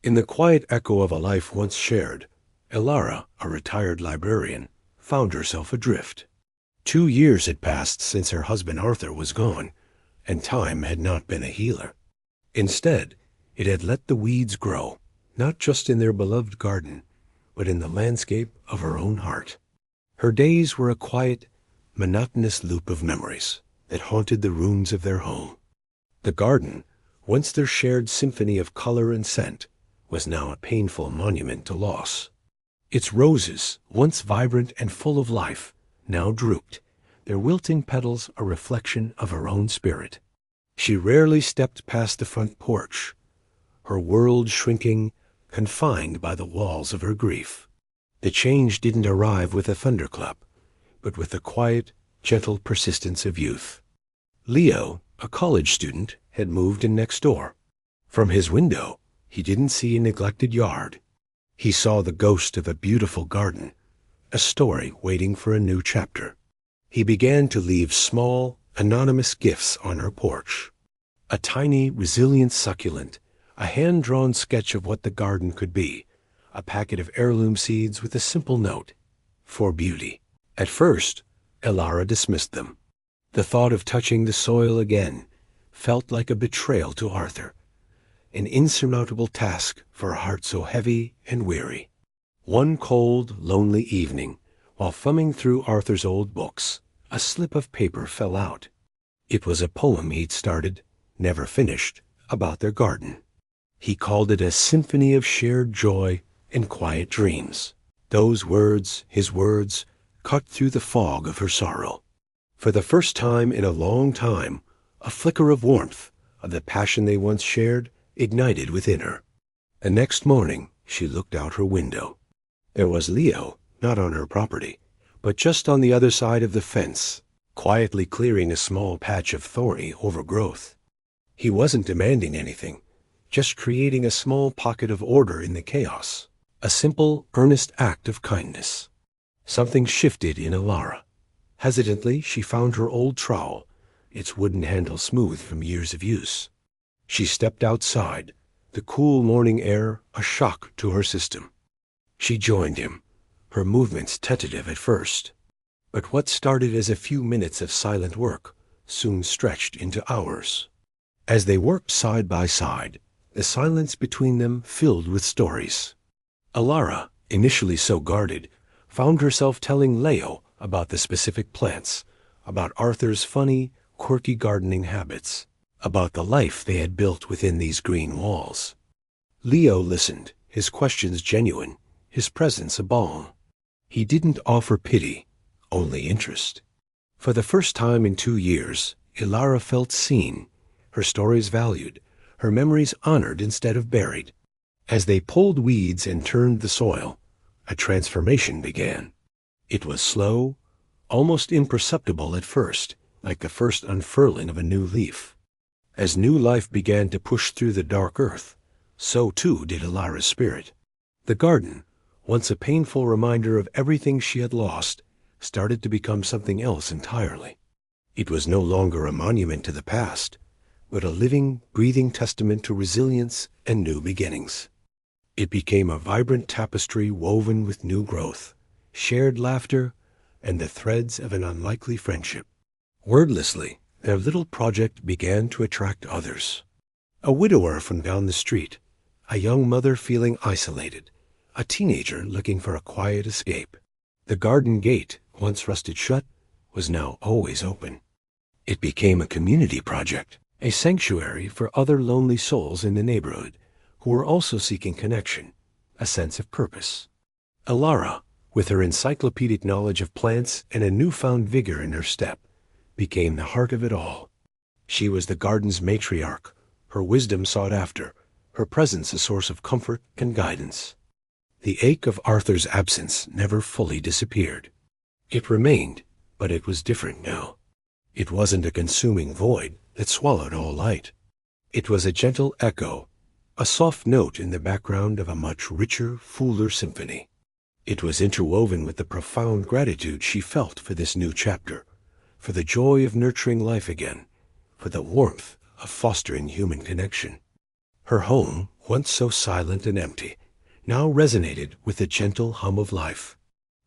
In the quiet echo of a life once shared, Elara, a retired librarian, found herself adrift. 2 years had passed since her husband Arthur was gone, and time had not been a healer. Instead, it had let the weeds grow, not just in their beloved garden, but in the landscape of her own heart. Her days were a quiet, monotonous loop of memories that haunted the ruins of their home. The garden, once their shared symphony of color and scent, was now a painful monument to loss. Its roses, once vibrant and full of life, now drooped, their wilting petals a reflection of her own spirit. She rarely stepped past the front porch, her world shrinking, confined by the walls of her grief. The change didn't arrive with a thunderclap, but with the quiet, gentle persistence of youth. Leo, a college student, had moved in next door. From his window, he didn't see a neglected yard. He saw the ghost of a beautiful garden, a story waiting for a new chapter. He began to leave small, anonymous gifts on her porch. A tiny, resilient succulent, a hand-drawn sketch of what the garden could be, a packet of heirloom seeds with a simple note, "For beauty." At first, Elara dismissed them. The thought of touching the soil again felt like a betrayal to Arthur, an insurmountable task for a heart so heavy and weary. One cold, lonely evening, while thumbing through Arthur's old books, a slip of paper fell out. It was a poem he'd started, never finished, about their garden. He called it a symphony of shared joy and quiet dreams. Those words, his words, cut through the fog of her sorrow. For the first time in a long time, a flicker of warmth, of the passion they once shared, ignited within her. The next morning, she looked out her window. There was Leo, not on her property, but just on the other side of the fence, quietly clearing a small patch of thorny overgrowth. He wasn't demanding anything, just creating a small pocket of order in the chaos, a simple, earnest act of kindness. Something shifted in Elara. Hesitantly, she found her old trowel, its wooden handle smooth from years of use. She stepped outside, the cool morning air a shock to her system. She joined him, her movements tentative at first. But what started as a few minutes of silent work soon stretched into hours. As they worked side by side, the silence between them filled with stories. Elara, initially so guarded, found herself telling Leo about the specific plants, about Arthur's funny, quirky gardening habits, about the life they had built within these green walls. Leo listened, his questions genuine, his presence a balm. He didn't offer pity, only interest. For the first time in 2 years, Elara felt seen, her stories valued, her memories honored instead of buried. As they pulled weeds and turned the soil, a transformation began. It was slow, almost imperceptible at first, like the first unfurling of a new leaf. As new life began to push through the dark earth, so too did Elara's spirit. The garden, once a painful reminder of everything she had lost, started to become something else entirely. It was no longer a monument to the past, but a living, breathing testament to resilience and new beginnings. It became a vibrant tapestry woven with new growth, shared laughter, and the threads of an unlikely friendship. Wordlessly, their little project began to attract others. A widower from down the street, a young mother feeling isolated, a teenager looking for a quiet escape. The garden gate, once rusted shut, was now always open. It became a community project, a sanctuary for other lonely souls in the neighborhood who were also seeking connection, a sense of purpose. Elara, with her encyclopedic knowledge of plants and a newfound vigor in her step, became the heart of it all. She was the garden's matriarch, her wisdom sought after, her presence a source of comfort and guidance. The ache of Arthur's absence never fully disappeared. It remained, but it was different now. It wasn't a consuming void that swallowed all light. It was a gentle echo, a soft note in the background of a much richer, fuller symphony. It was interwoven with the profound gratitude she felt for this new chapter, for the joy of nurturing life again, for the warmth of fostering human connection. Her home, once so silent and empty, now resonated with the gentle hum of life.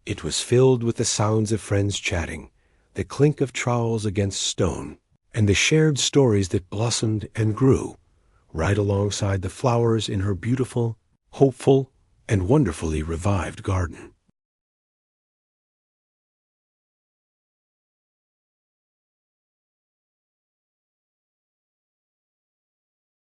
It was filled with the sounds of friends chatting, the clink of trowels against stone, and the shared stories that blossomed and grew right alongside the flowers in her beautiful, hopeful, and wonderfully revived garden.